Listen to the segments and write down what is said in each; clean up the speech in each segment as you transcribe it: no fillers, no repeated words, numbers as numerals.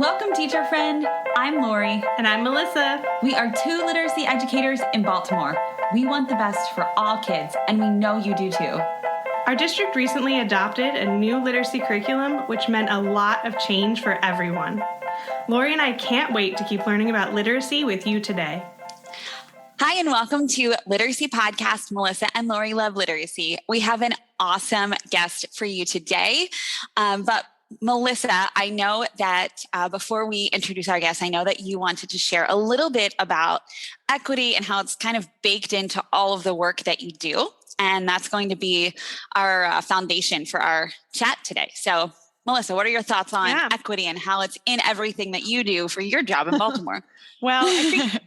Welcome, teacher friend. I'm Lori. And I'm Melissa. We are two literacy educators in Baltimore. We want the best for all kids, and we know you do too. Our district recently adopted a new literacy curriculum, which meant a lot of change for everyone. Lori and I can't wait to keep learning about literacy with you today. Hi, and welcome to Literacy Podcast. Melissa and Lori love literacy. We have an awesome guest for you today. But Melissa, I know that before we introduce our guest, I know that you wanted to share a little bit about equity and how it's kind of baked into all of the work that you do. And that's going to be our foundation for our chat today. So, Melissa, what are your thoughts on equity and how it's in everything that you do for your job in Baltimore? Well, I think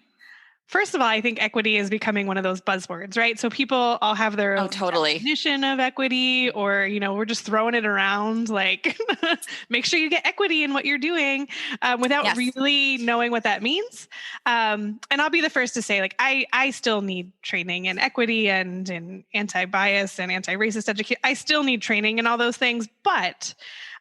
first of all, I think equity is becoming one of those buzzwords, right? So people all have their own definition of equity, or, we're just throwing it around like, make sure you get equity in what you're doing without really knowing what that means. And I'll be the first to say, like, I still need training in equity and in anti-bias and anti-racist education. I still need training in all those things, but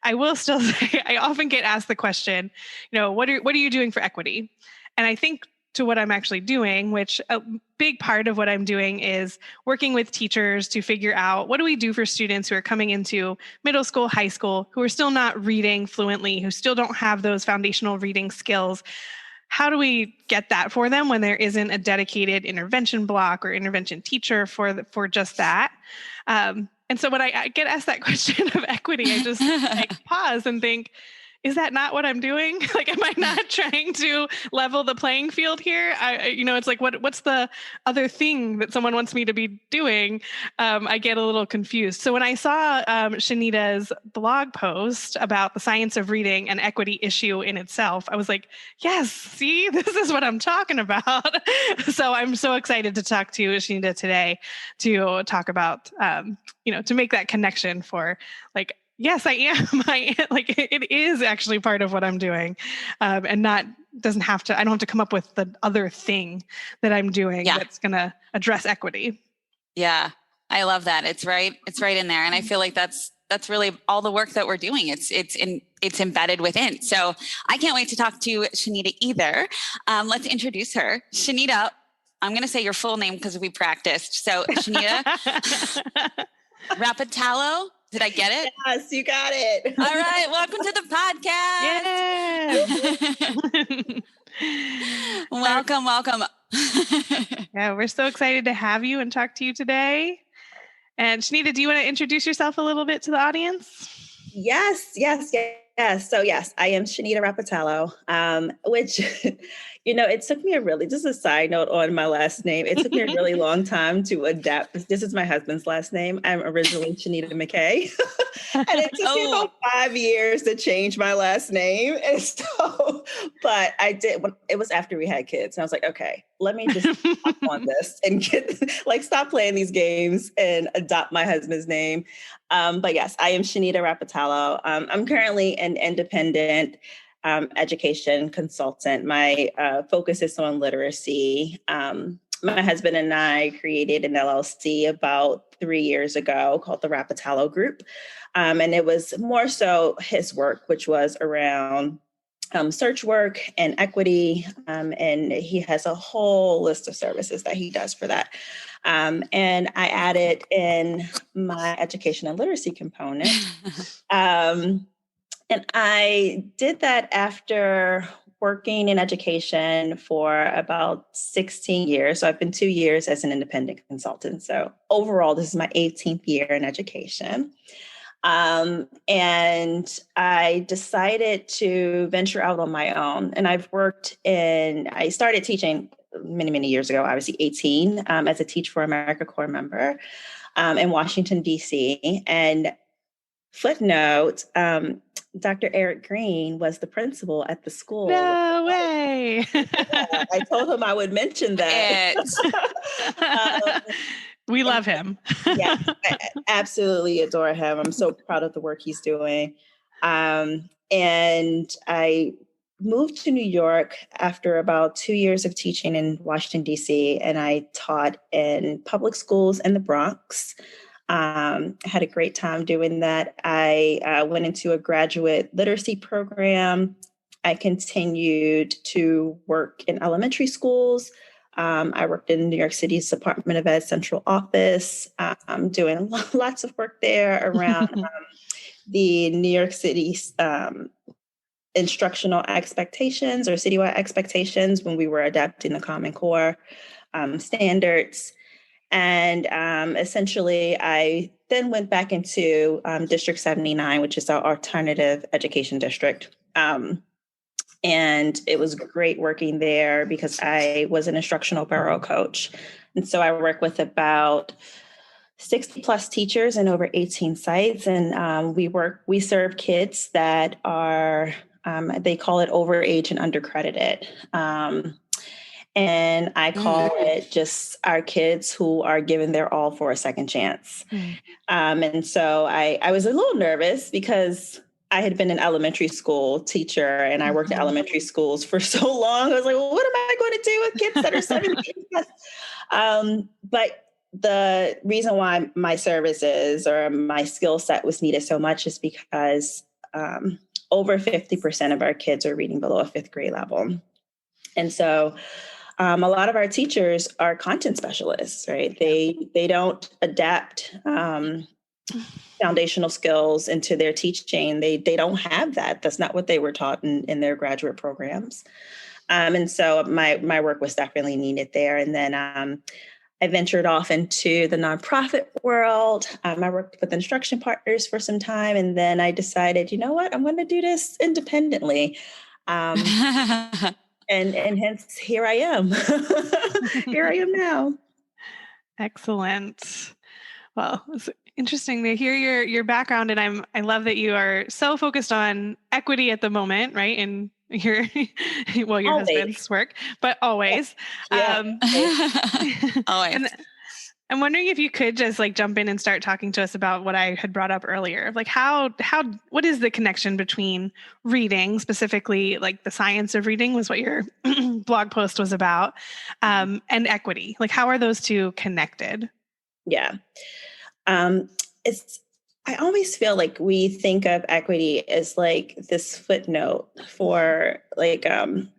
I will still say, I often get asked the question, what are you doing for equity? And I think to what I'm actually doing, which a big part of what I'm doing is working with teachers to figure out what do we do for students who are coming into middle school, high school, who are still not reading fluently, who still don't have those foundational reading skills. How do we get that for them when there isn't a dedicated intervention block or intervention teacher for just that? And so when I get asked that question of equity, I just pause and think, is that not what I'm doing? Like, am I not trying to level the playing field here? It's like, what's the other thing that someone wants me to be doing? I get a little confused. So when I saw Shanita's blog post about the science of reading and equity issue in itself, I was like, yes, see, this is what I'm talking about. So I'm so excited to talk to Shanita today to talk about, to make that connection for like, yes, I am. It is actually part of what I'm doing, and I don't have to come up with the other thing that I'm doing that's going to address equity. Yeah, I love that. It's right in there, and I feel like that's really all the work that we're doing. It's embedded within. So I can't wait to talk to Shanita either. Let's introduce her, Shanita. I'm going to say your full name because we practiced. So Shanita Rapitello. Did I get it? Yes, you got it. All right. Welcome to the podcast. Welcome. Yeah, we're so excited to have you and talk to you today. And Shanita, do you want to introduce yourself a little bit to the audience? Yes. So yes, I am Shanita Rapitello, which, it took me just a side note on my last name. It took me a really long time to adapt. This is my husband's last name. I'm originally Shanita McKay. And it took me about 5 years to change my last name. And so, but I did, it was after we had kids. And I was like, okay, let me just hop on this and stop playing these games and adopt my husband's name. But yes, I am Shanita Rapitello. I'm currently an independent education consultant. My focus is on literacy. My husband and I created an LLC about 3 years ago called the Rapitello Group. And it was more so his work, which was around search work and equity. And he has a whole list of services that he does for that. And I added in my education and literacy component. And I did that after working in education for about 16 years. So I've been 2 years as an independent consultant. So overall, this is my 18th year in education. And I decided to venture out on my own. And I started teaching many, many years ago, obviously 18, as a Teach for America Corps member in Washington, D.C. And footnote, Dr. Eric Green was the principal at the school. No way. I told him I would mention that. We love him. Yeah, I absolutely adore him. I'm so proud of the work he's doing. And I moved to New York after about 2 years of teaching in Washington, D.C., and I taught in public schools in the Bronx. Had a great time doing that. I went into a graduate literacy program I continued to work in elementary schools. I worked in New York City's Department of Ed central office, doing lots of work there around the New York City instructional expectations or citywide expectations when we were adapting the Common Core standards. And essentially, I then went back into District 79, which is our alternative education district. And it was great working there because I was an instructional borough coach. And so I work with about 60 plus teachers in over 18 sites. And we serve kids that are, they call it overage and undercredited. And I call it just our kids who are given their all for a second chance. And so I was a little nervous because I had been an elementary school teacher and I worked at elementary schools for so long. I was like, well, what am I going to do with kids that are 17? But the reason why my services or my skill set was needed so much is because over 50% of our kids are reading below a fifth grade level. And so a lot of our teachers are content specialists, right? They don't adapt foundational skills into their teaching. They don't have that. That's not what they were taught in their graduate programs. And so my work was definitely needed there. And then I ventured off into the nonprofit world. I worked with instruction partners for some time. And then I decided, you know what, I'm going to do this independently. And hence here I am. Here I am now. Excellent. Well, it's interesting to hear your background, and I love that you are so focused on equity at the moment, right? And your husband's work, but always. Yeah. Always. And I'm wondering if you could just jump in and start talking to us about what I had brought up earlier. What is the connection between reading, specifically the science of reading was what your blog post was about, and equity? How are those two connected? Yeah. I always feel like we think of equity as this footnote for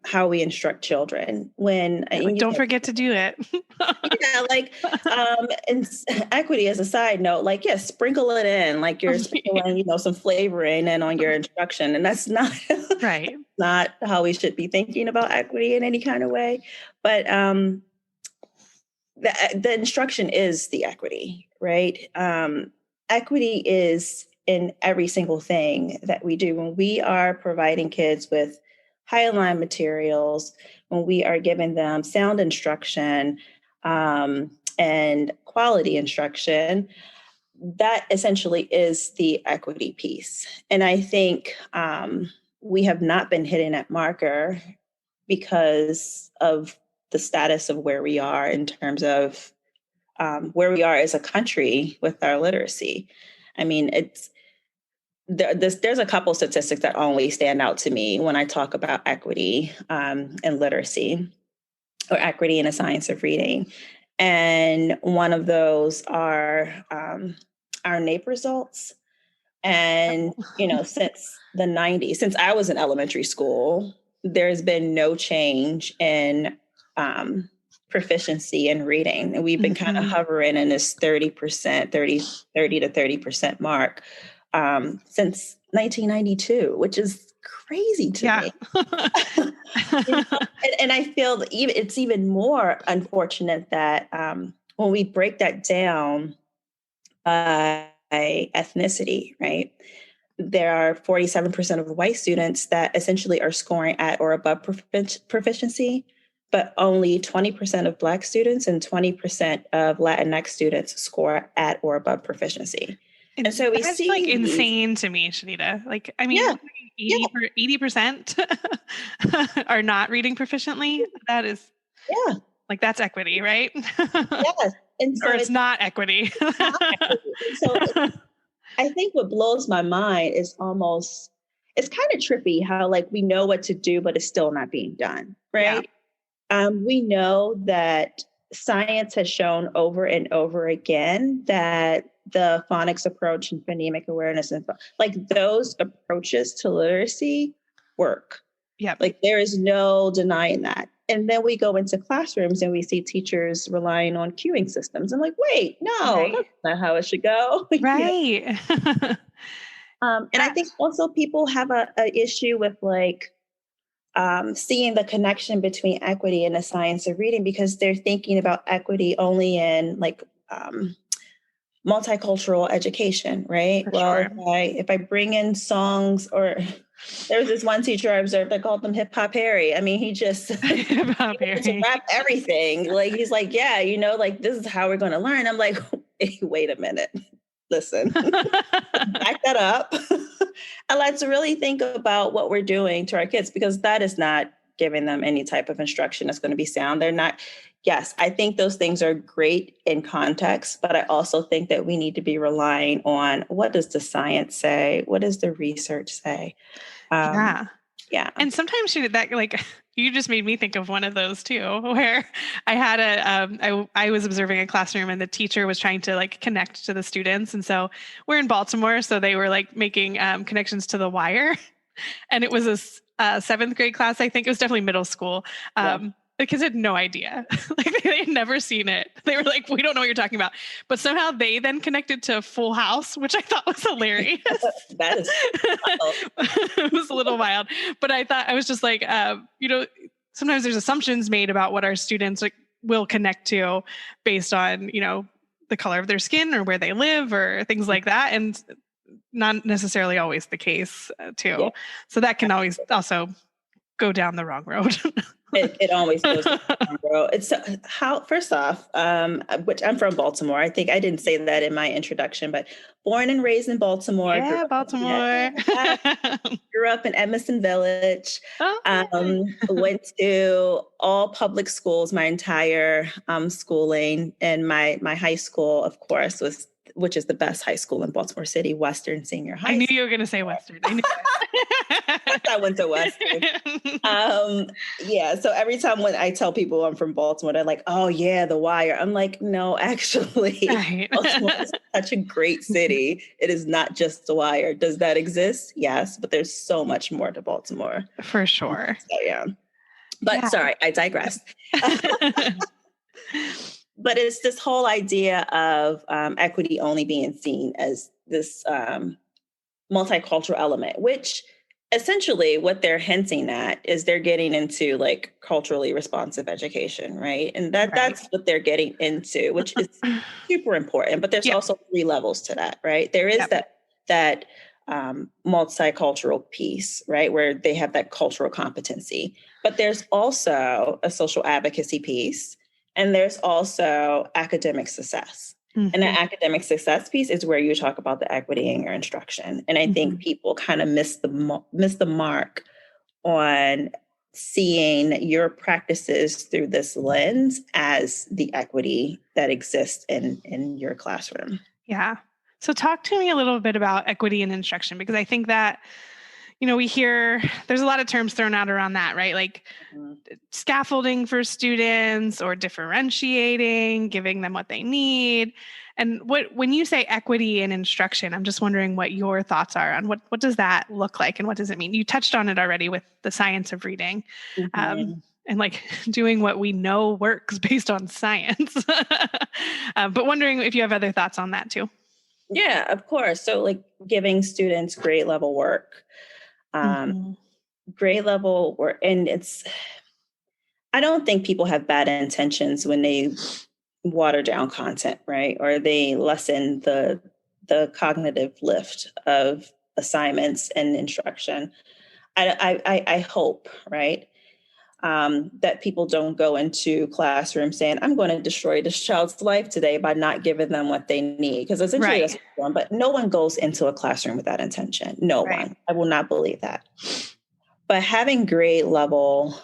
how we instruct children when don't forget to do it. And equity as a side note, sprinkle it in, you're sprinkling, some flavoring in on your instruction. And that's not right. Not how we should be thinking about equity in any kind of way. But the instruction is the equity, right? Equity is in every single thing that we do. When we are providing kids with high aligned materials, when we are giving them sound instruction and quality instruction, that essentially is the equity piece. And I think we have not been hitting that marker because of the status of where we are in terms of where we are as a country with our literacy. I mean, there's a couple statistics that always stand out to me when I talk about equity and literacy, or equity in the science of reading. And one of those are our NAEP results. And, since the 90s, since I was in elementary school, there's been no change in proficiency in reading. And we've been kind of hovering in this 30 to 30% mark since 1992, which is crazy to me. And I feel it's even more unfortunate that when we break that down by ethnicity, right? There are 47% of white students that essentially are scoring at or above proficiency, but only 20% of Black students and 20% of Latinx students score at or above proficiency. And so we that's see insane to me, Shanita. 80% are not reading proficiently. That is, that's equity, right? Yes. And so or it's not equity. It's not equity. So I think what blows my mind is it's kind of trippy how we know what to do, but it's still not being done, right? Yeah. We know that science has shown over and over again that the phonics approach and phonemic awareness and those approaches to literacy work. Yeah. Like there is no denying that. And then we go into classrooms and we see teachers relying on queuing systems. I'm like, wait, no, that's not how it should go. Right. And I think also people have a issue with like seeing the connection between equity and the science of reading, because they're thinking about equity only in like multicultural education, right? Sure. If I bring in songs, or there was this one teacher I observed, I called him Hip Hop Harry. I mean, he just to rap everything. Like he's like, yeah, like this is how we're going to learn. I'm like, hey, wait a minute. Listen, back that up. And let's really think about what we're doing to our kids, because that is not giving them any type of instruction that's going to be sound. They're not. Yes, I think those things are great in context, but I also think that we need to be relying on what does the science say? What does the research say? Yeah. And sometimes that, like, you just made me think of one of those too, where I had I was observing a classroom and the teacher was trying to like connect to the students. And so we're in Baltimore. So they were like making connections to The Wire, and it was a 7th grade class. I think it was definitely middle school. The kids had no idea. Like they had never seen it. They were like, we don't know what you're talking about. But somehow they then connected to Full House, which I thought was hilarious. That is it was a little wild. But I was just like, sometimes there's assumptions made about what our students like will connect to based on, the color of their skin or where they live or things like that. And not necessarily always the case too. Yeah. So that can always also go down the wrong road. It always goes down the wrong road. It's first off, which I'm from Baltimore. I think I didn't say that in my introduction, but born and raised in Baltimore. Yeah, Baltimore. Grew up in Emerson Village. Went to all public schools my entire schooling, and my high school, of course, which is the best high school in Baltimore City, Western Senior High. I knew you were going to say Western. I knew I went to Western. So every time when I tell people I'm from Baltimore, they're like, oh yeah, The Wire. I'm like, no, actually, right. Baltimore is such a great city. It is not just The Wire. Does that exist? Yes, but there's so much more to Baltimore. For sure. So, yeah. But sorry, I digress. But it's this whole idea of equity only being seen as this multicultural element, which essentially what they're hinting at is they're getting into like culturally responsive education, right? And that's what they're getting into, which is super important. But there's also 3 levels to that, right? There is that multicultural piece, right, where they have that cultural competency. But there's also a social advocacy piece. And there's also academic success. Mm-hmm. And the academic success piece is where you talk about the equity in your instruction. And I think people kind of miss the mark on seeing your practices through this lens as the equity that exists in your classroom. Yeah. So talk to me a little bit about equity in instruction, because I think that we hear there's a lot of terms thrown out around that, right? Like scaffolding for students or differentiating, giving them what they need. And when you say equity in instruction, I'm just wondering what your thoughts are on what does that look like and what does it mean? You touched on it already with the science of reading and like doing what we know works based on science. But wondering if you have other thoughts on that too. Yeah, of course. So like giving students grade level work. Grade level work, and I don't think people have bad intentions when they water down content, right? Or they lessen the cognitive lift of assignments and instruction. I hope, right, that people don't go into classrooms saying, I'm going to destroy this child's life today by not giving them what they need. Because essentially that's wrong, but no one goes into a classroom with that intention. No one. I will not believe that. But having grade level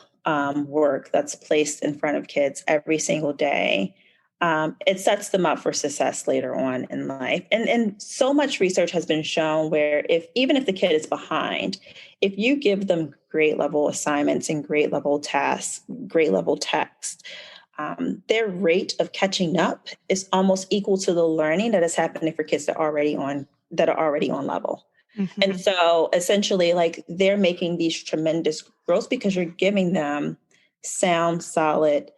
work that's placed in front of kids every single day, it sets them up for success later on in life. And so much research has been shown where even if the kid is behind, if you give them grade level assignments and grade level tasks, grade level text, their rate of catching up is almost equal to the learning that is happening for kids that are already on level. Mm-hmm. And so essentially, like, they're making these tremendous growths because you're giving them sound, solid,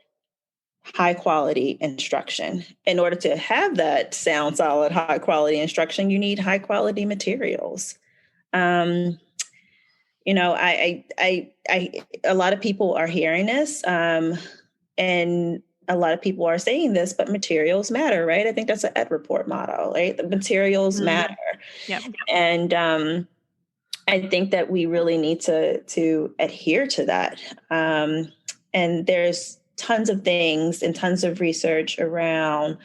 high quality instruction. In order to have that sound, solid, high quality instruction, you need high quality materials. You know, I a lot of people are hearing this, and a lot of people are saying this, but materials matter, right? I think that's an Ed Report motto, right? The materials matter. Yep. And I think that we really need to adhere to that. And there's tons of things and tons of research around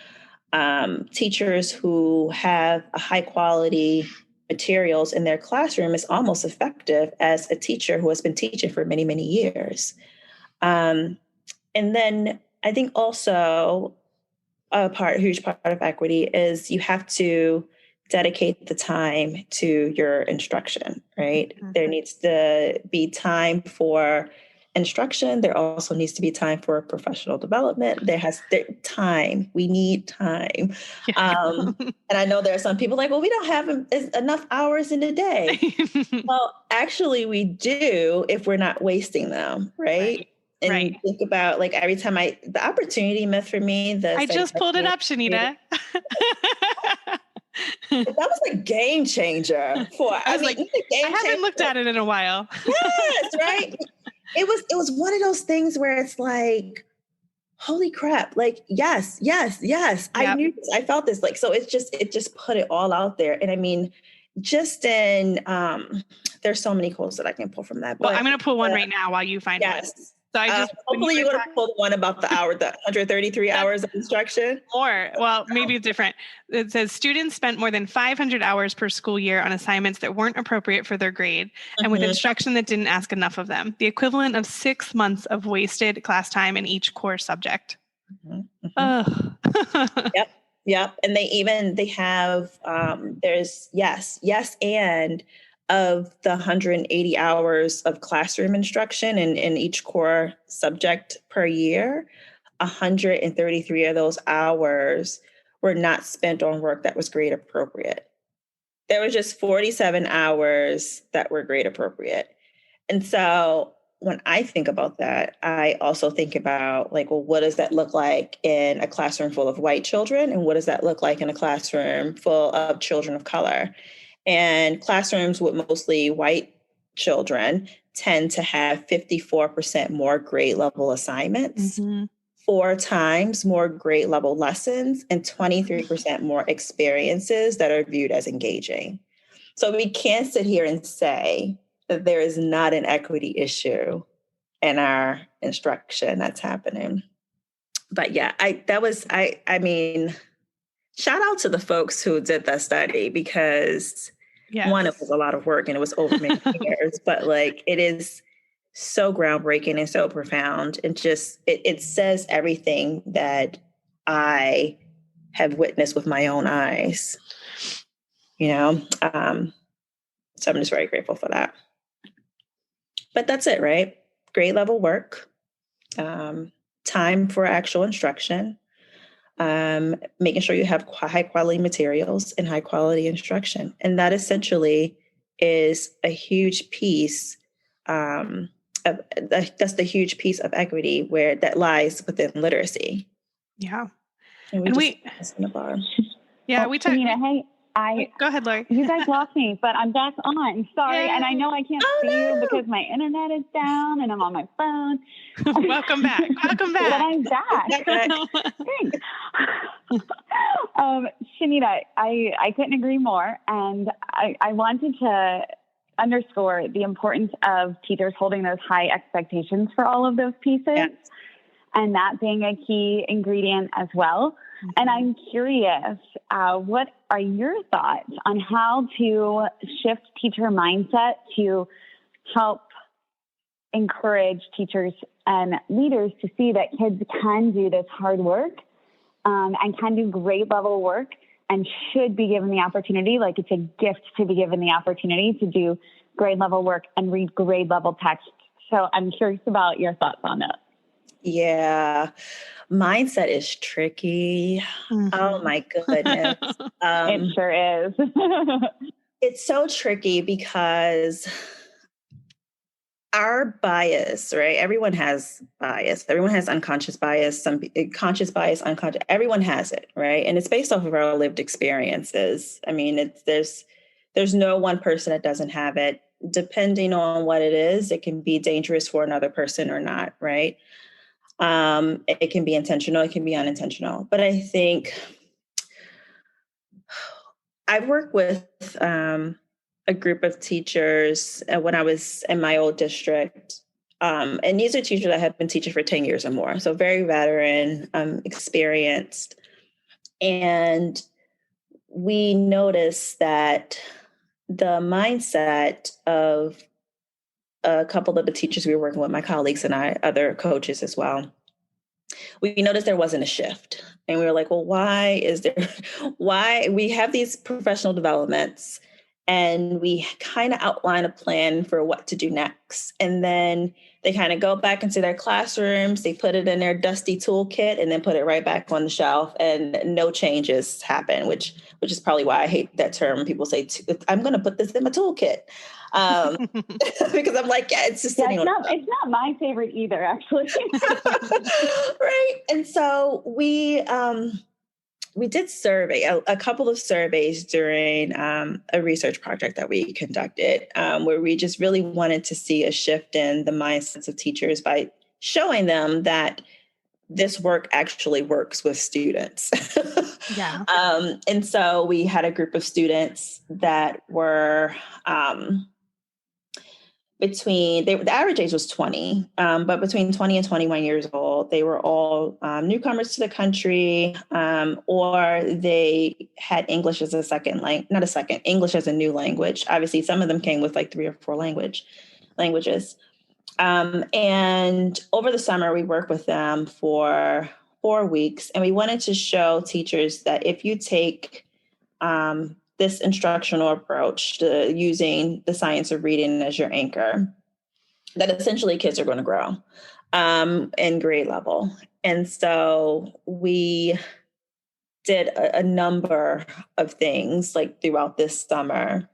teachers who have a high quality materials in their classroom is almost effective as a teacher who has been teaching for many, many years. And then I think also a huge part of equity is you have to dedicate the time to your instruction, right? Mm-hmm. There needs to be time for instruction. There also needs to be time for professional development. Time. We need time. And I know there are some people like, well, we don't have enough hours in a day. Well, actually we do if we're not wasting them, right? And think about, like, every time the opportunity myth for me, I just pulled it up, Shanita. That was a game changer I haven't looked at it in a while. Yes, right. It was one of those things where it's like, holy crap, like, yes. Yep. I knew this, I felt this, like, so it just put it all out there. And I mean, just in there's so many quotes that I can pull from that. Well, I'm going to pull one right now while you find one. So hopefully you're going to pull the one about the 133 hours of instruction. Or, well, maybe it's different. It says students spent more than 500 hours per school year on assignments that weren't appropriate for their grade and with instruction that didn't ask enough of them. The equivalent of 6 months of wasted class time in each core subject. Yep. And they have, there's and of the 180 hours of classroom instruction in each core subject per year, 133 of those hours were not spent on work that was grade appropriate. There was just 47 hours that were grade appropriate. And so when I think about that, I also think about, like, well, what does that look like in a classroom full of white children? And what does that look like in a classroom full of children of color? And classrooms with mostly white children tend to have 54% more grade level assignments, 4 times more grade level lessons, and 23% more experiences that are viewed as engaging. So we can't sit here and say that there is not an equity issue in our instruction that's happening. But yeah, I mean, shout out to the folks who did that study, because one, it was a lot of work and it was over many years, but, like, it is so groundbreaking and so profound. And just, it says everything that I have witnessed with my own eyes, you know? So I'm just very grateful for that. But that's it, right? Grade level work, time for actual instruction, making sure you have high quality materials and high quality instruction. And that essentially is a huge piece that's the huge piece of equity that lies within literacy. Yeah. And we talked. Hey, go ahead, Lori. You guys lost me, but I'm back on. Sorry. Yay. And I know I can't see you because my internet is down and I'm on my phone. Welcome back. But I'm back. Thanks. Shanita, I couldn't agree more. And I wanted to underscore the importance of teachers holding those high expectations for all of those pieces, and that being a key ingredient as well. Mm-hmm. And I'm curious, what are your thoughts on how to shift teacher mindset to help encourage teachers and leaders to see that kids can do this hard work and can do grade level work and should be given the opportunity, like it's a gift to be given the opportunity to do grade level work and read grade level text. So I'm curious about your thoughts on that. Yeah. Mindset is tricky. Mm-hmm. Oh my goodness. It sure is. It's so tricky because our bias, right? Everyone has bias. Everyone has unconscious bias, some conscious bias, unconscious. Everyone has it, right? And it's based off of our lived experiences. I mean, there's no one person that doesn't have it. Depending on what it is, it can be dangerous for another person or not, right? It can be intentional, it can be unintentional. But I think I've worked with a group of teachers when I was in my old district. And these are teachers that have been teaching for 10 years or more. So very veteran, experienced. And we noticed that the mindset of a couple of the teachers we were working with, my colleagues and I, other coaches as well, we noticed there wasn't a shift. And we were like, well, why we have these professional developments and we kind of outline a plan for what to do next. And then they kind of go back into their classrooms, they put it in their dusty toolkit and then put it right back on the shelf and no changes happen, which is probably why I hate that term. People say, I'm going to put this in my toolkit. Because I'm like, yeah, it's just sitting on. It's not my favorite either, actually. Right. And so we did a couple of surveys during a research project that we conducted, where we just really wanted to see a shift in the mindsets of teachers by showing them that this work actually works with students. Yeah. And so we had a group of students that were the average age was 20, but between 20 and 21 years old. They were all newcomers to the country, or they had English as English as a new language. Obviously, some of them came with like 3 or 4 languages. And over the summer, we worked with them for 4 weeks, and we wanted to show teachers that if you take this instructional approach to using the science of reading as your anchor, that essentially kids are going to grow in grade level. And so we did a number of things like throughout this summer.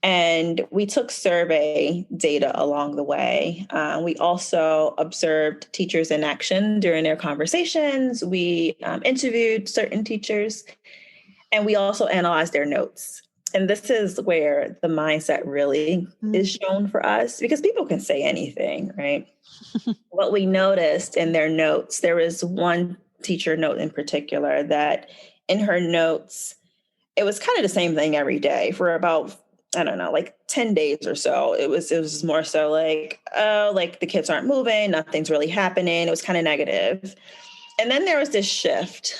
And we took survey data along the way. We also observed teachers in action during their conversations. We interviewed certain teachers. And we also analyzed their notes. And this is where the mindset really is shown for us, because people can say anything, right? What we noticed in their notes, there was one teacher note in particular that in her notes, it was kind of the same thing every day for about, I don't know, like 10 days or so. It was more so like, oh, like the kids aren't moving, nothing's really happening. It was kind of negative. And then there was this shift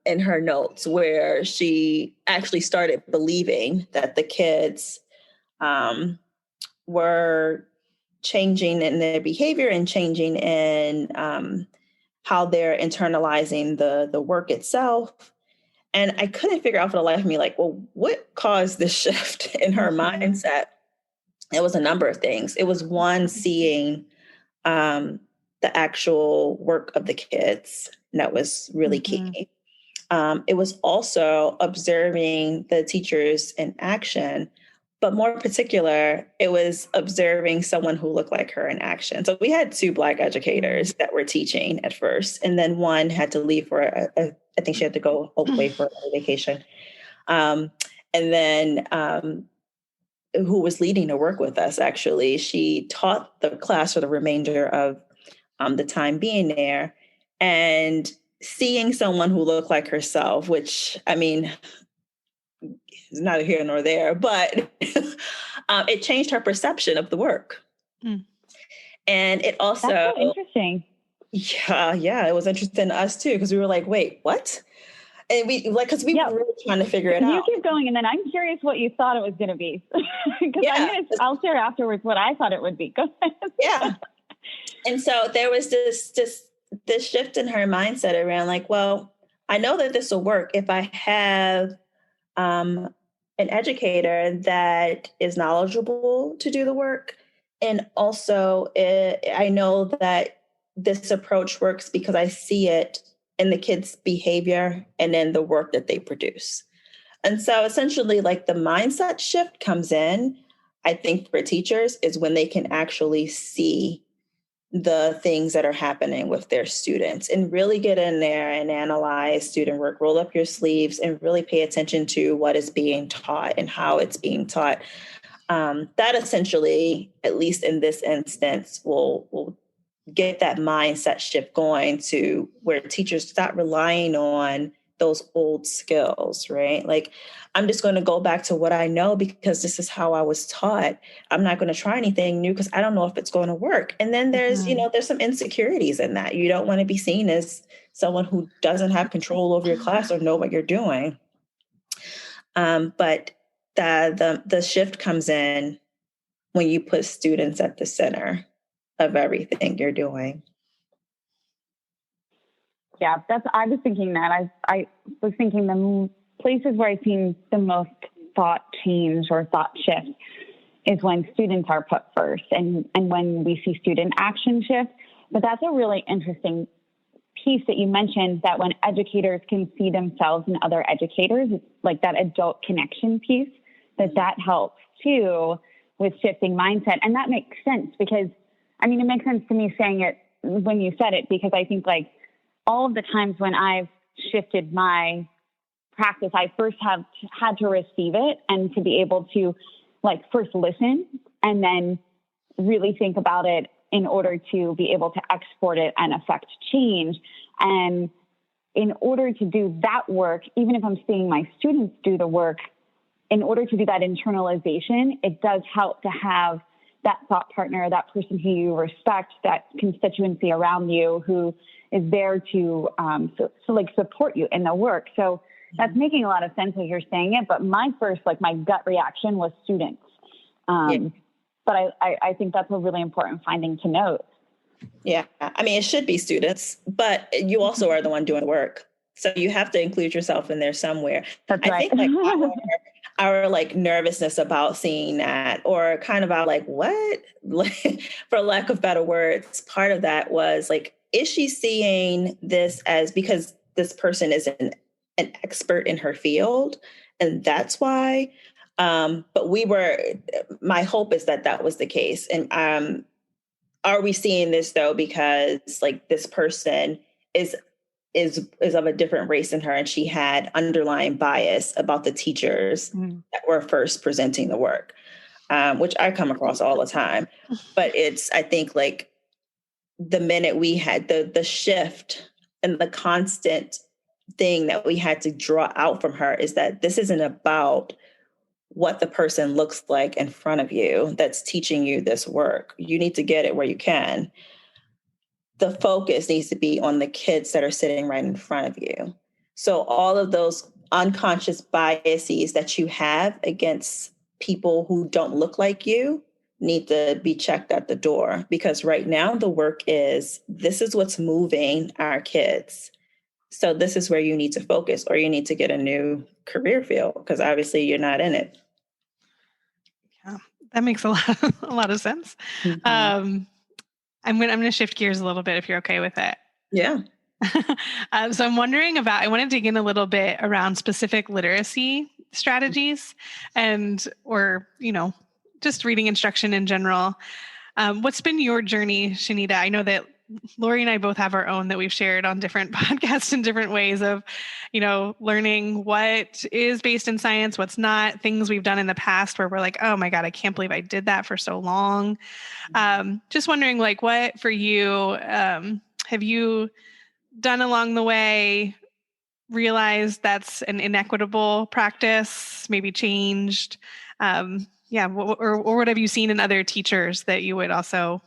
in her notes where she actually started believing that the kids were changing in their behavior and changing in how they're internalizing the work itself. And I couldn't figure out for the life of me, like, well, what caused this shift in her mindset? It was a number of things. It was one, seeing the actual work of the kids. That was really key. It was also observing the teachers in action, but more particular, it was observing someone who looked like her in action. So we had 2 Black educators that were teaching at first, and then one had to leave for I think she had to go away for a vacation. And then who was leading the work with us, actually, she taught the class for the remainder of the time being there, and seeing someone who looked like herself, which, I mean, is neither here nor there, but it changed her perception of the work. And it also... That's so interesting. Yeah, it was interesting to us too, because we were like, wait, what? And we were really trying to figure it out. You keep going, and then I'm curious what you thought it was going to be. Because I'll share afterwards what I thought it would be. Go ahead. Yeah. And so there was this shift in her mindset around like, well, I know that this will work if I have an educator that is knowledgeable to do the work. And also I know that this approach works because I see it in the kids' behavior and in the work that they produce. And so essentially, like, the mindset shift comes in, I think, for teachers is when they can actually see the things that are happening with their students and really get in there and analyze student work, roll up your sleeves and really pay attention to what is being taught and how it's being taught. That essentially, at least in this instance, will get that mindset shift going to where teachers stop relying on those old skills, right? Like, I'm just going to go back to what I know because this is how I was taught. I'm not going to try anything new because I don't know if it's going to work. And then there's, there's some insecurities in that. You don't want to be seen as someone who doesn't have control over your class or know what you're doing. But the shift comes in when you put students at the center of everything you're doing. Yeah, I was thinking that. I was thinking the places where I've seen the most thought change or thought shift is when students are put first and when we see student action shift. But that's a really interesting piece that you mentioned, that when educators can see themselves in other educators, it's like that adult connection piece, that helps too with shifting mindset. And that makes sense because, I mean, it makes sense to me saying it when you said it, because I think like all of the times when I've shifted my practice, I first have had to receive it and to be able to like first listen and then really think about it in order to be able to export it and affect change. And in order to do that work, even if I'm seeing my students do the work, in order to do that internalization, it does help to have that thought partner, that person who you respect, that constituency around you who is there to like support you in the work. So that's making a lot of sense as you're saying it. But my first, like my gut reaction was students. But I think that's a really important finding to note. Yeah. I mean, it should be students, but you also are the one doing work. So you have to include yourself in there somewhere. That's right. I think like our like nervousness about seeing that, or kind of our like, what, for lack of better words, part of that was like, is she seeing this as because this person is an expert in her field? And that's why. But my hope is that was the case. And are we seeing this though, because like this person is of a different race than her, and she had underlying bias about the teachers that were first presenting the work, which I come across all the time. But I think like the minute we had the shift and the constant thing that we had to draw out from her is that this isn't about what the person looks like in front of you that's teaching you this work. You need to get it where you can. The focus needs to be on the kids that are sitting right in front of you. So all of those unconscious biases that you have against people who don't look like you need to be checked at the door, because right now the work is, this is what's moving our kids. So this is where you need to focus, or you need to get a new career field, because obviously you're not in it. Yeah, that makes a lot of sense. Mm-hmm. I'm going to shift gears a little bit if you're okay with it. Yeah. So I want to dig in a little bit around specific literacy strategies or just reading instruction in general. What's been your journey, Shanita? I know that Lori and I both have our own that we've shared on different podcasts in different ways of, learning what is based in science, what's not, things we've done in the past where we're like, oh my God, I can't believe I did that for so long. Just wondering, like, what for you, have you done along the way, realized that's an inequitable practice, maybe changed? Or what have you seen in other teachers that you would also,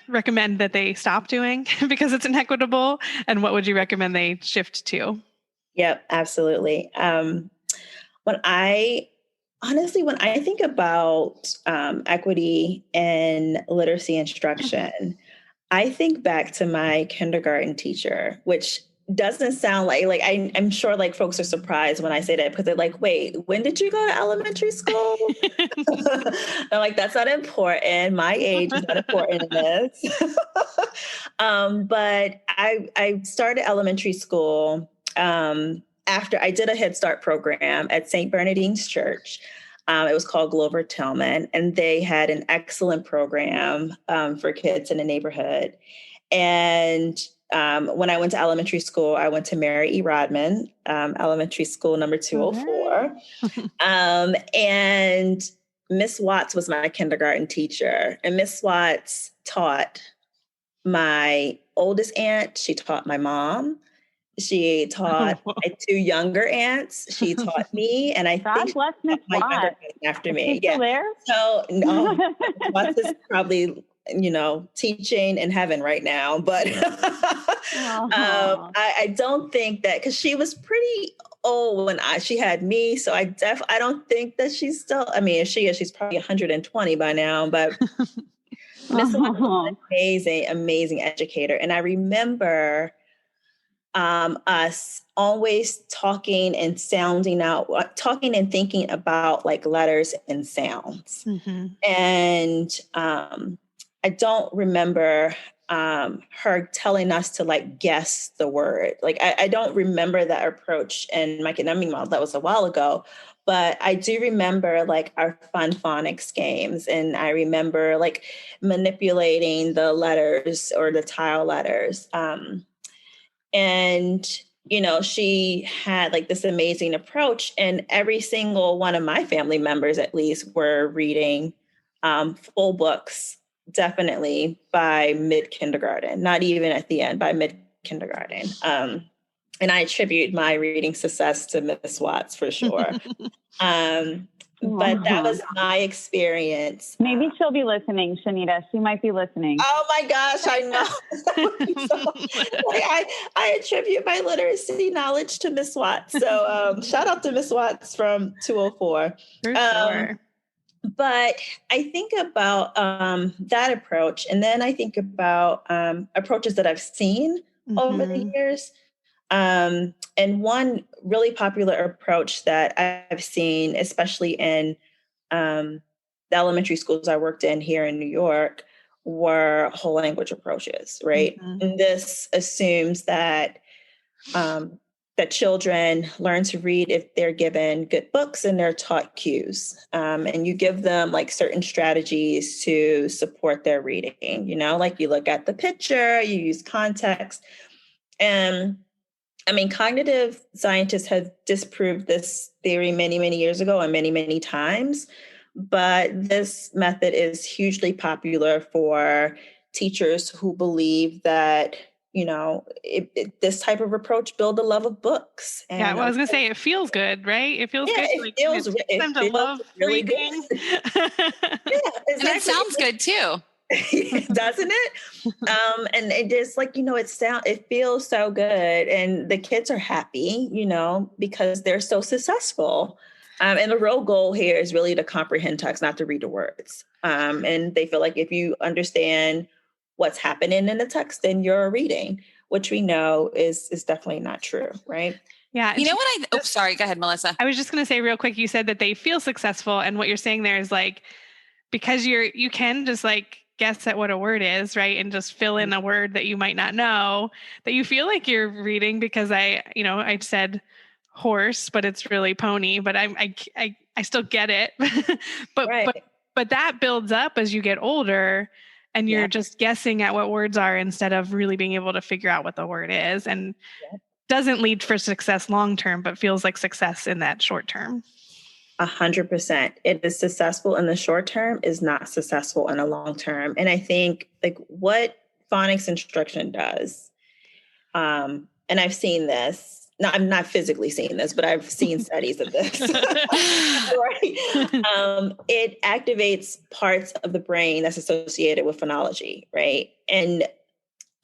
recommend that they stop doing because it's inequitable? And what would you recommend they shift to? Yep, absolutely. When I think about equity in literacy instruction, I think back to my kindergarten teacher, which doesn't sound like I'm sure like folks are surprised when I say that, because they're like, wait, when did you go to elementary school? I'm like, that's not important. My age is not important in this. But I started elementary school after I did a Head Start program at St. Bernardine's Church. It was called Glover Tillman, and they had an excellent program for kids in the neighborhood. And when I went to elementary school, I went to Mary E. Rodman, elementary school number 204. And Miss Watts was my kindergarten teacher. And Miss Watts taught my oldest aunt. She taught my mom. She taught my two younger aunts. She taught me, and I God think bless Miss my younger Watts. aunt after me. Is she still there? So no, Watts is probably teaching in heaven right now. But I don't think that, because she was pretty old when she had me. So I don't think that she's still. I mean, if she is, she's probably 120 by now. But Miss Watts was an amazing educator, and I remember us always talking and thinking about like letters and sounds. Mm-hmm. And I don't remember her telling us to like guess the word. Like I don't remember that approach in my academic model. That was a while ago. But I do remember like our fun phonics games. And I remember like manipulating the letters or the tile letters. And, she had like this amazing approach, and every single one of my family members, at least, were reading full books, definitely by mid-kindergarten, not even at the end, by mid-kindergarten. And I attribute my reading success to Miss Watts for sure. But that was my experience. Maybe she'll be listening, Shanita. She might be listening. Oh my gosh, I know. I attribute my literacy knowledge to Miss Watts. So shout out to Miss Watts from 204. For sure. But I think about that approach. And then I think about approaches that I've seen over the years. And one really popular approach that I've seen, especially in the elementary schools I worked in here in New York, were whole language approaches, right? Mm-hmm. And this assumes that that children learn to read if they're given good books and they're taught cues. And you give them like certain strategies to support their reading, like you look at the picture, you use context. And I mean, cognitive scientists have disproved this theory many, many years ago and many, many times. But this method is hugely popular for teachers who believe that, this type of approach build a love of books. And I was going to say, it feels good, right? It feels good. It them to love really reading. Exactly. And it sounds good too. Doesn't it? And it just like, it feels so good, and the kids are happy, because they're so successful. And the real goal here is really to comprehend text, not to read the words. And they feel like if you understand what's happening in the text, then you're reading, which we know is definitely not true, right? Yeah. You know what sorry, go ahead, Melissa. I was just going to say real quick, you said that they feel successful, and what you're saying there is like, because you can just like guess at what a word is, right? And just fill in a word that you might not know, that you feel like you're reading, because I said horse, but it's really pony, but I still get it. but that builds up as you get older, and you're just guessing at what words are instead of really being able to figure out what the word is, and doesn't lead for success long-term, but feels like success in that short term. 100%. It is successful in the short term, is not successful in the long term. And I think like what phonics instruction does, and I've seen this, no, I'm not physically seeing this, but I've seen studies of this, right? It activates parts of the brain that's associated with phonology, right? And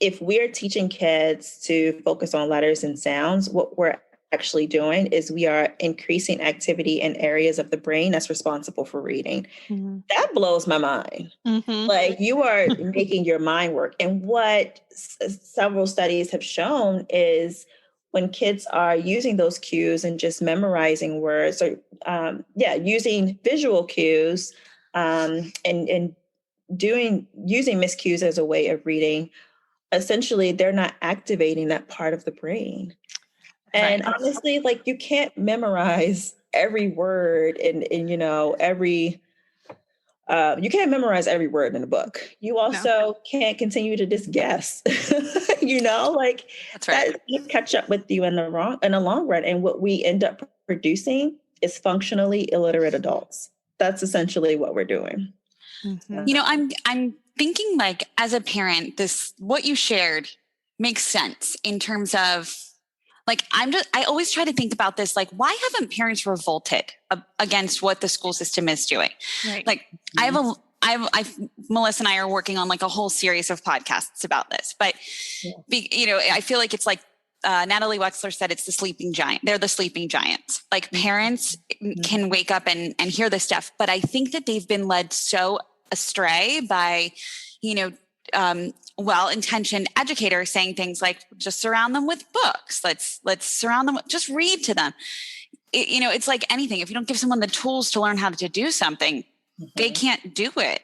if we're teaching kids to focus on letters and sounds, what we're actually doing is we are increasing activity in areas of the brain that's responsible for reading. Mm-hmm. That blows my mind. Mm-hmm. Like you are making your mind work. And what several studies have shown is when kids are using those cues and just memorizing words, or using visual cues and using miscues as a way of reading, essentially they're not activating that part of the brain. And honestly, like you can't memorize every word and every you can't memorize every word in a book. You also can't continue to just guess. Like that's right. That will catch up with you in the long run. And what we end up producing is functionally illiterate adults. That's essentially what we're doing. Mm-hmm. I'm thinking, like, as a parent, what you shared makes sense in terms of, like, I always try to think about this, like, why haven't parents revolted against what the school system is doing? Right. Like, Melissa and I are working on like a whole series of podcasts about this, but I feel like it's like Natalie Wexler said, it's the sleeping giant. They're the sleeping giants. Like, parents can wake up and hear this stuff, but I think that they've been led so astray by, well-intentioned educators saying things like, just surround them with books. Let's surround them. Just read to them. It's like anything. If you don't give someone the tools to learn how to do something, they can't do it.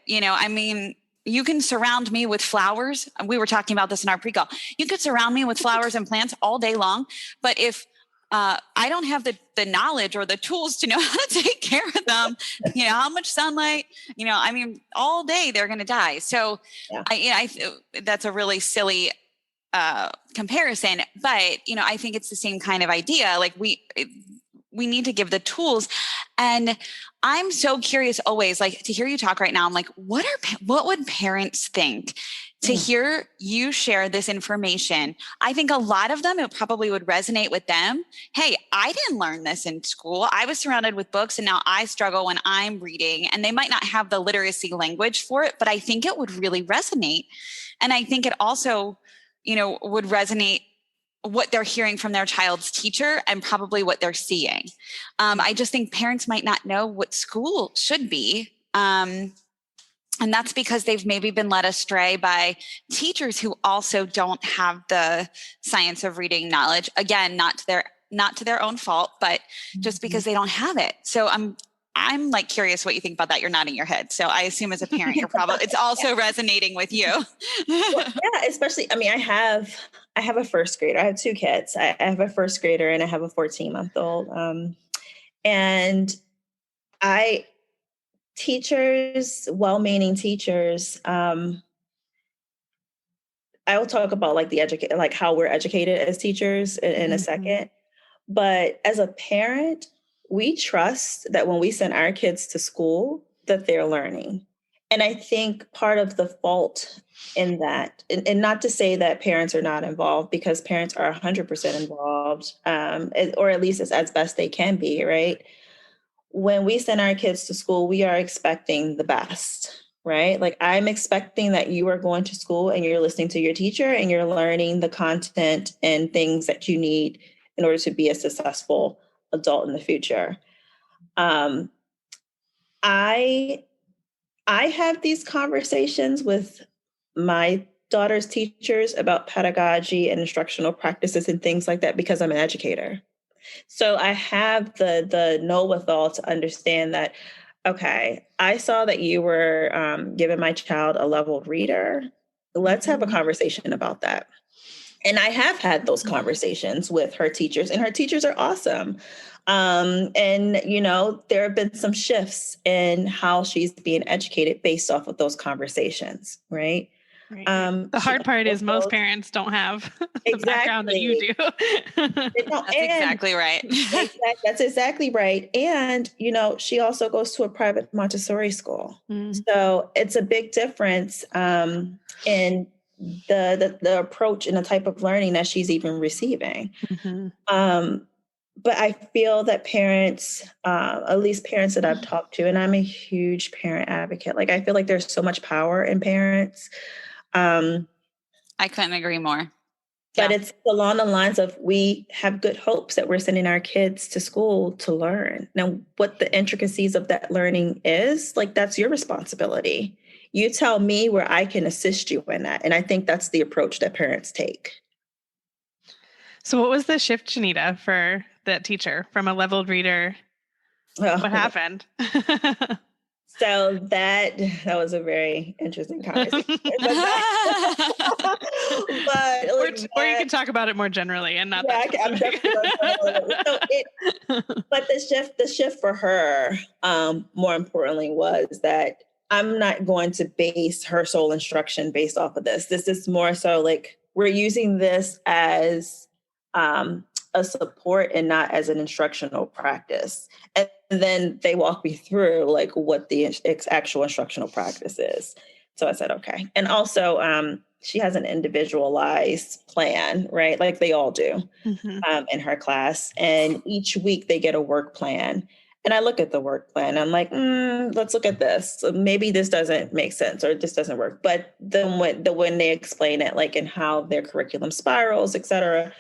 You can surround me with flowers. We were talking about this in our pre-call. You could surround me with flowers and plants all day long. But if I don't have the knowledge or the tools to know how to take care of them, how much sunlight, all day they're going to die. So I that's a really silly comparison, but I think it's the same kind of idea. Like we need to give the tools. And I'm so curious always, like, to hear you talk right now. I'm like, what would parents think to hear you share this information? I think a lot of them, it probably would resonate with them. Hey, I didn't learn this in school. I was surrounded with books and now I struggle when I'm reading. And they might not have the literacy language for it, but I think it would really resonate. And I think it also, would resonate what they're hearing from their child's teacher and probably what they're seeing. I just think parents might not know what school should be. And that's because they've maybe been led astray by teachers who also don't have the science of reading knowledge. Again, not to their own fault, but just because they don't have it. So I'm like curious what you think about that. You're nodding your head. So I assume as a parent, it's also resonating with you. Well, yeah, especially, I have a first grader. I have two kids. I have a first grader and I have a 14-month-old. And teachers, well-meaning teachers, I will talk about like how we're educated as teachers in a second. But as a parent, we trust that when we send our kids to school, that they're learning. And I think part of the fault in that, and not to say that parents are not involved, because parents are 100% involved, or at least as best they can be, right? When we send our kids to school, we are expecting the best, right? Like, I'm expecting that you are going to school and you're listening to your teacher and you're learning the content and things that you need in order to be a successful adult in the future. I have these conversations with my daughter's teachers about pedagogy and instructional practices and things like that because I'm an educator. So I have the know-withal to understand that, okay, I saw that you were giving my child a leveled reader. Let's have a conversation about that. And I have had those conversations with her teachers, and her teachers are awesome. And, there have been some shifts in how she's being educated based off of those conversations, right? Right. The hard part is most parents don't have the background that you do. That's exactly right. That's exactly right. And, she also goes to a private Montessori school. So it's a big difference in the approach and the type of learning that she's even receiving. But I feel that parents, at least parents that I've talked to, and I'm a huge parent advocate. Like, I feel like there's so much power in parents. I couldn't agree more. But it's along the lines of, we have good hopes that we're sending our kids to school to learn. Now, what the intricacies of that learning is, like, that's your responsibility. You tell me where I can assist you in that. And I think that's the approach that parents take. So what was the shift, Shanita, for that teacher from a leveled reader? What happened? So that was a very interesting conversation. But or you can talk about it more generally and not. Yeah, I'm definitely but the shift for her, more importantly, was that I'm not going to base her soul instruction based off of this. This is more so like we're using this as a support and not as an instructional practice. And then they walk me through like what the actual instructional practice is. So I said, okay. And also, she has an individualized plan, right? Like they all do in her class. And each week they get a work plan. And I look at the work plan. I'm like, let's look at this. So maybe this doesn't make sense or this doesn't work. But then when they explain it, like in how their curriculum spirals, et cetera,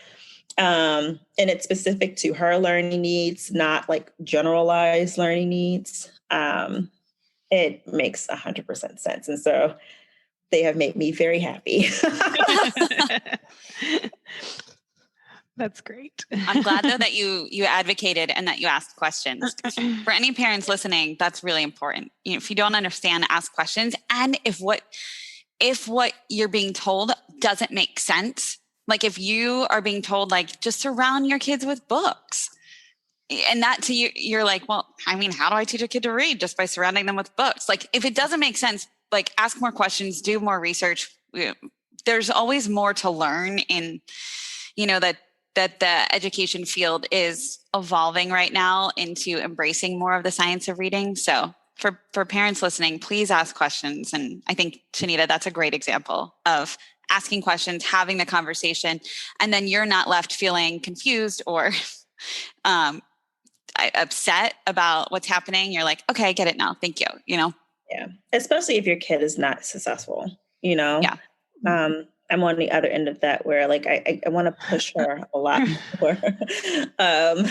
and it's specific to her learning needs, not like generalized learning needs, it makes 100% sense. And so they have made me very happy. That's great. I'm glad though that you advocated and that you asked questions. For any parents listening, that's really important. You know, if you don't understand, ask questions. And if what you're being told doesn't make sense, like if you are being told like just surround your kids with books, and that to you, you're like, well, I mean, how do I teach a kid to read? Just by surrounding them with books. Like if it doesn't make sense, like ask more questions, do more research. There's always more to learn in, you know, that the education field is evolving right now into embracing more of the science of reading. So for parents listening, please ask questions. And I think, Shanita, that's a great example of asking questions, having the conversation, and then you're not left feeling confused or upset about what's happening. You're like, okay, I get it now. Thank you. You know? Yeah. Especially if your kid is not successful, you know? Yeah. I'm on the other end of that where like I want to push her a lot more. And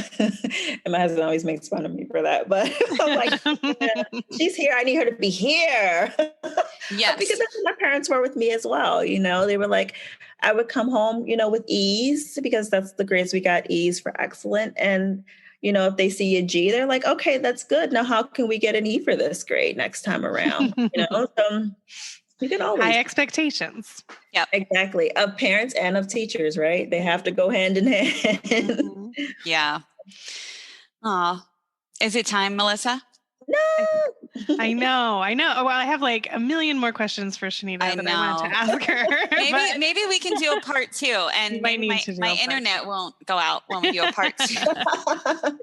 my husband always makes fun of me for that. But I'm like, yeah, she's here. I need her to be here. Yes. Because that's what my parents were with me as well. You know, they were like, I would come home, you know, with E's because that's the grades we got, E's for excellent. And, you know, if they see a G, they're like, okay, that's good. Now, how can we get an E for this grade next time around? You know, so we can always high expectations. Yeah, exactly. Of parents and of teachers, right? They have to go hand in hand. Mm-hmm. Yeah. Oh, is it time, Melissa? No. I know. Well, I have like a million more questions for Shanita that I wanted to ask her. maybe we can do a part 2, and maybe my internet won't go out when we do a part 2.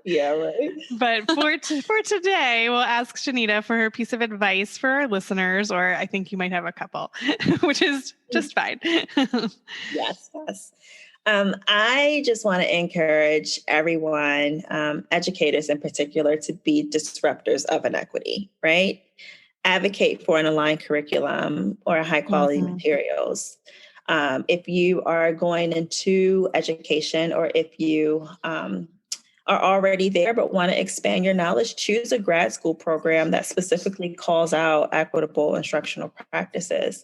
Yeah, right. But for today, we'll ask Shanita for her piece of advice for our listeners, or I think you might have a couple, which is just fine. Yes. I just want to encourage everyone, educators in particular, to be disruptors of inequity, right? Advocate for an aligned curriculum or high quality materials. If you are going into education or if you are already there but want to expand your knowledge, choose a grad school program that specifically calls out equitable instructional practices.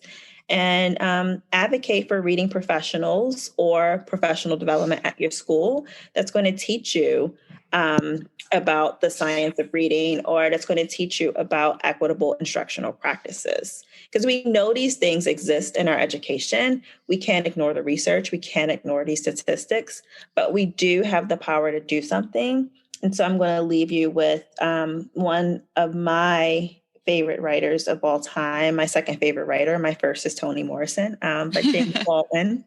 And advocate for reading professionals or professional development at your school that's going to teach you about the science of reading, or that's going to teach you about equitable instructional practices. Because we know these things exist in our education. We can't ignore the research. We can't ignore these statistics, but we do have the power to do something. And so I'm going to leave you with one of my favorite writers of all time. My second favorite writer. My first is Toni Morrison, but James Baldwin.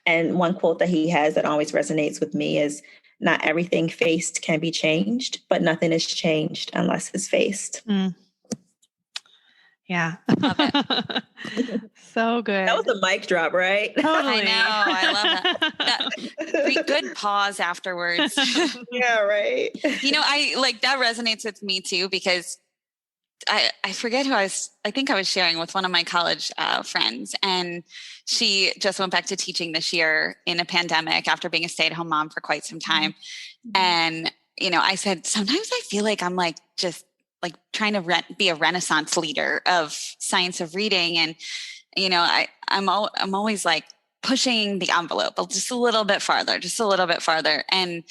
And one quote that he has that always resonates with me is, "Not everything faced can be changed, but nothing is changed unless it's faced." Yeah. Love it. So good. That was a mic drop, right? Totally. I know. I love that. Good pause afterwards. Yeah, right. You know, that resonates with me too, because I forget who I think I was sharing with one of my college friends, and she just went back to teaching this year in a pandemic after being a stay-at-home mom for quite some time. Mm-hmm. And, you know, I said, sometimes I feel like I'm like, just like trying to be a Renaissance leader of science of reading. And, you know, I'm always like pushing the envelope just a little bit farther. And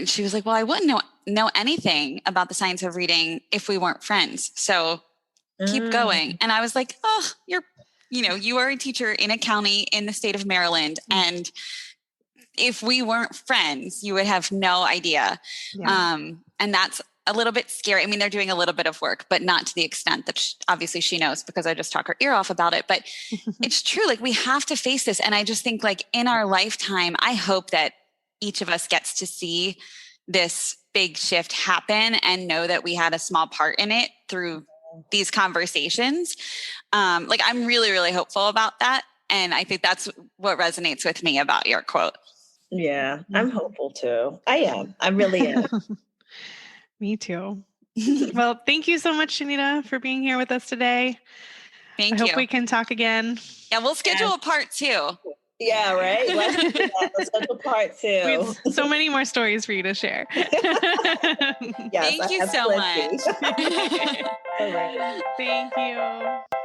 she was like, well, I wouldn't know know anything about the science of reading if we weren't friends. So keep going. And I was like, oh, you are a teacher in a county in the state of Maryland. And if we weren't friends, you would have no idea. Yeah. And that's a little bit scary. I mean, they're doing a little bit of work, but not to the extent that obviously she knows, because I just talk her ear off about it. But it's true. Like, we have to face this. And I just think, like, in our lifetime, I hope that each of us gets to see this big shift happen and know that we had a small part in it through these conversations. Like, I'm really, really hopeful about that. And I think that's what resonates with me about your quote. Yeah, I'm hopeful too. I am. I really am. Me too. Well, thank you so much, Shanita, for being here with us today. Thank you. I hope we can talk again. Yeah, we'll schedule a part 2. Yeah, right. Let's schedule part 2. We have so many more stories for you to share. Yes, thank you so much. All right. Thank you.